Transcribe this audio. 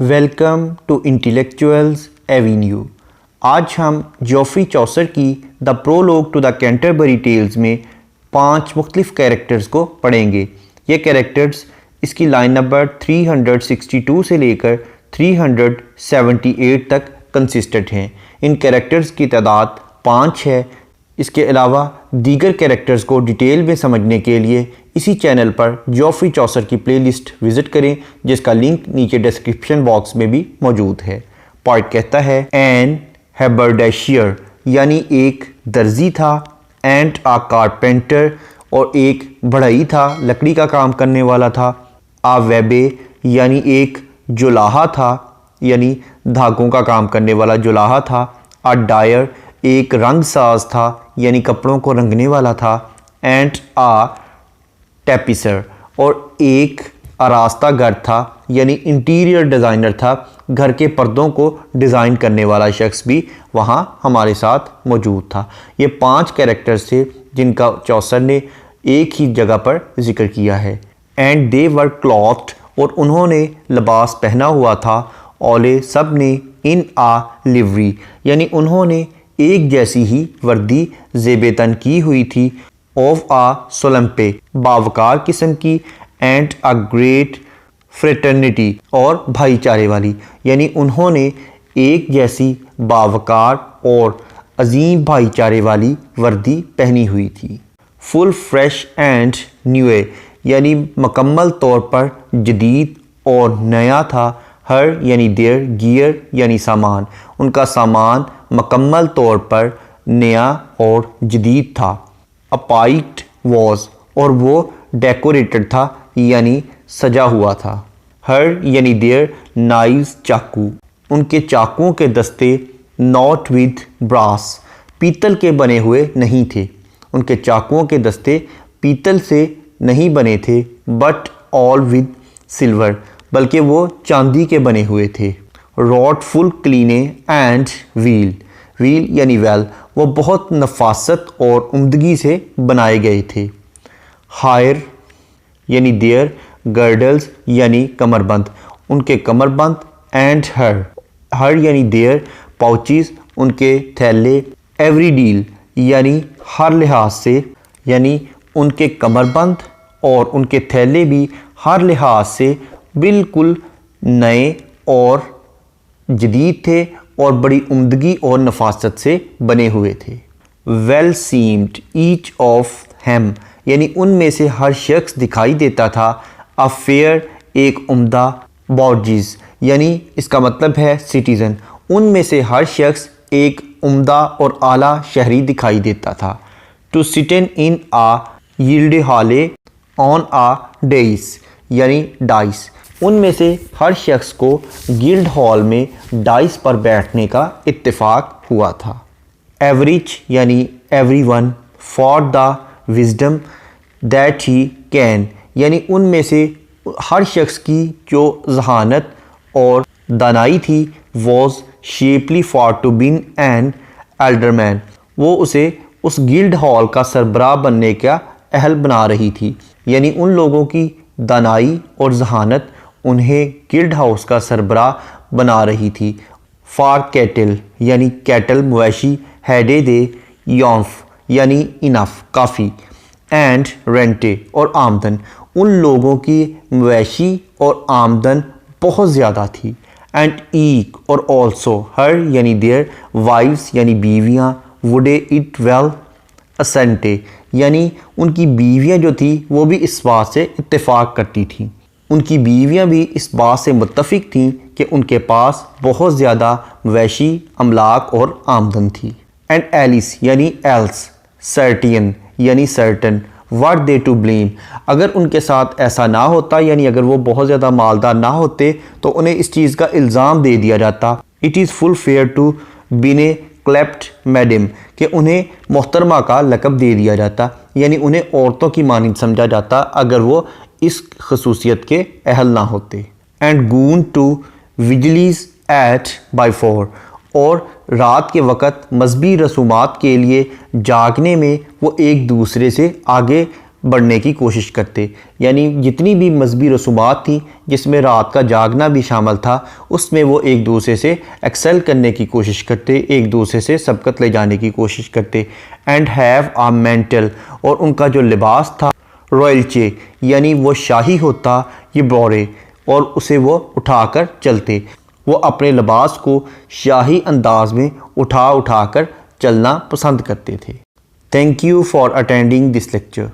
Welcome to intellectuals avenue. آج ہم Geoffrey Chaucer کی the prologue to the Canterbury Tales میں 5 مختلف کیریکٹرز کو پڑھیں گے۔ یہ کیریکٹرز اس کی لائن نمبر 362 سے لے کر 378 تک کنسسٹنٹ ہیں۔ ان کیریکٹرز کی تعداد 5 ہے۔ اس کے علاوہ دیگر کیریکٹرز کو ڈیٹیل میں سمجھنے کے لیے اسی چینل پر جوفری چوسر کی پلے لسٹ وزٹ کریں، جس کا لنک نیچے ڈسکرپشن باکس میں بھی موجود ہے۔ پوئٹ کہتا ہے این ہیبرڈیشیر یعنی ایک درزی تھا، اینڈ آ کارپینٹر اور ایک بڑھئی تھا، لکڑی کا کام کرنے والا تھا، آ ویبے یعنی ایک جولاہا تھا، یعنی دھاگوں کا کام کرنے والا جولاہا تھا، آ ڈائر ایک رنگ ساز تھا، یعنی کپڑوں کو رنگنے والا تھا، اینڈ آ ٹیپیسر اور ایک آراستہ گر تھا، یعنی انٹیریئر ڈیزائنر تھا، گھر کے پردوں کو ڈیزائن کرنے والا شخص بھی وہاں ہمارے ساتھ موجود تھا۔ یہ 5 کیریکٹرز تھے جن کا چوسر نے ایک ہی جگہ پر ذکر کیا ہے۔ اینڈ دے ور کلاتھڈ اور انہوں نے لباس پہنا ہوا تھا، اولے سب نے، ان آ لیوری یعنی انہوں نے ایک جیسی ہی وردی زیب تن کی ہوئی تھی، آف آ سولمپے باوقار قسم کی، اینڈ آ گریٹ فریٹرنیٹی اور بھائی چارے والی، یعنی انہوں نے ایک جیسی باوقار اور عظیم بھائی چارے والی وردی پہنی ہوئی تھی۔ فل فریش اینڈ نیوے یعنی مکمل طور پر جدید اور نیا تھا، ہر یعنی دیر، گیئر یعنی سامان، ان کا سامان مکمل طور پر نیا اور جدید تھا۔ اپائٹ واز اور وہ ڈیکوریٹڈ تھا، یعنی سجا ہوا تھا۔ ہر یعنی دیر نائفز چاقو، ان کے چاقوؤں کے دستے ناٹ ود براس پیتل کے بنے ہوئے نہیں تھے، ان کے چاقوؤں کے دستے پیتل سے نہیں بنے تھے، بٹ آل ود سلور بلکہ وہ چاندی کے بنے ہوئے تھے۔ راڈ فل کلینے اینڈ ویل یعنی ویل وہ بہت نفاست اور عمدگی سے بنائے گئے تھے۔ ہائر یعنی دیر، گرڈلز یعنی کمر بند، ان کے کمر بند، اینڈ ہر یعنی دیر پاؤچز ان کے تھیلے، ایوری ڈیل یعنی ہر لحاظ سے، یعنی ان کے کمر بند اور ان کے تھیلے بھی ہر لحاظ سے بالکل نئے اور جدید تھے اور بڑی عمدگی اور نفاست سے بنے ہوئے تھے۔ Well seemed each of them یعنی ان میں سے ہر شخص دکھائی دیتا تھا، آ فیئر ایک عمدہ، بارجز یعنی اس کا مطلب ہے سٹیزن، ان میں سے ہر شخص ایک عمدہ اور اعلیٰ شہری دکھائی دیتا تھا۔ ٹو سٹن ان آ یلڈ ہالے آن آ ڈیس یعنی ڈائس، ان میں سے ہر شخص کو گلڈ ہال میں ڈائس پر بیٹھنے کا اتفاق ہوا تھا۔ ایوریج یعنی every one, for the wisdom that he can یعنی ان میں سے ہر شخص کی جو ذہانت اور دانائی تھی، was shapely for to been an alderman وہ اسے اس گلڈ ہال کا سربراہ بننے کا اہل بنا رہی تھی، یعنی ان لوگوں کی دانائی اور ذہانت انہیں گلڈ ہاؤس کا سربراہ بنا رہی تھی۔ فار کیٹل یعنی کیٹل مویشی، ہیڈے دے یونف یعنی انف کافی، اینڈ رینٹے اور آمدن ان لوگوں کی مویشی اور آمدن بہت زیادہ تھی۔ اینڈ ایک اور آلسو ہر یعنی دیر وائفز یعنی بیویاں، وڈے اٹ ویل اسینٹے یعنی ان کی بیویاں جو تھیں وہ بھی اس بات سے اتفاق کرتی تھیں، ان کی بیویاں بھی اس بات سے متفق تھیں کہ ان کے پاس بہت زیادہ مویشی، املاک اور آمدن تھی۔ اینڈ ایلس یعنی ایلس، سرٹین یعنی certain, were they to blame اگر ان کے ساتھ ایسا نہ ہوتا، یعنی اگر وہ بہت زیادہ مالدار نہ ہوتے تو انہیں اس چیز کا الزام دے دیا جاتا۔ It is full fair to been yclept madam کہ انہیں محترمہ کا لقب دے دیا جاتا، یعنی انہیں عورتوں کی مانند سمجھا جاتا اگر وہ اس خصوصیت کے اہل نہ ہوتے۔ And gone to villages at by four اور رات کے وقت مذہبی رسومات کے لیے جاگنے میں وہ ایک دوسرے سے آگے بڑھنے کی کوشش کرتے، یعنی جتنی بھی مذہبی رسومات تھیں جس میں رات کا جاگنا بھی شامل تھا، اس میں وہ ایک دوسرے سے ایکسل کرنے کی کوشش کرتے، ایک دوسرے سے سبقت لے جانے کی کوشش کرتے. اینڈ ہیو آ مینٹل، اور ان کا جو لباس تھا رویلچے، یعنی وہ شاہی ہوتا یہ بورے، اور اسے وہ اٹھا کر چلتے. وہ اپنے لباس کو شاہی انداز میں اٹھا کر چلنا پسند کرتے تھے. Thank you for attending this lecture.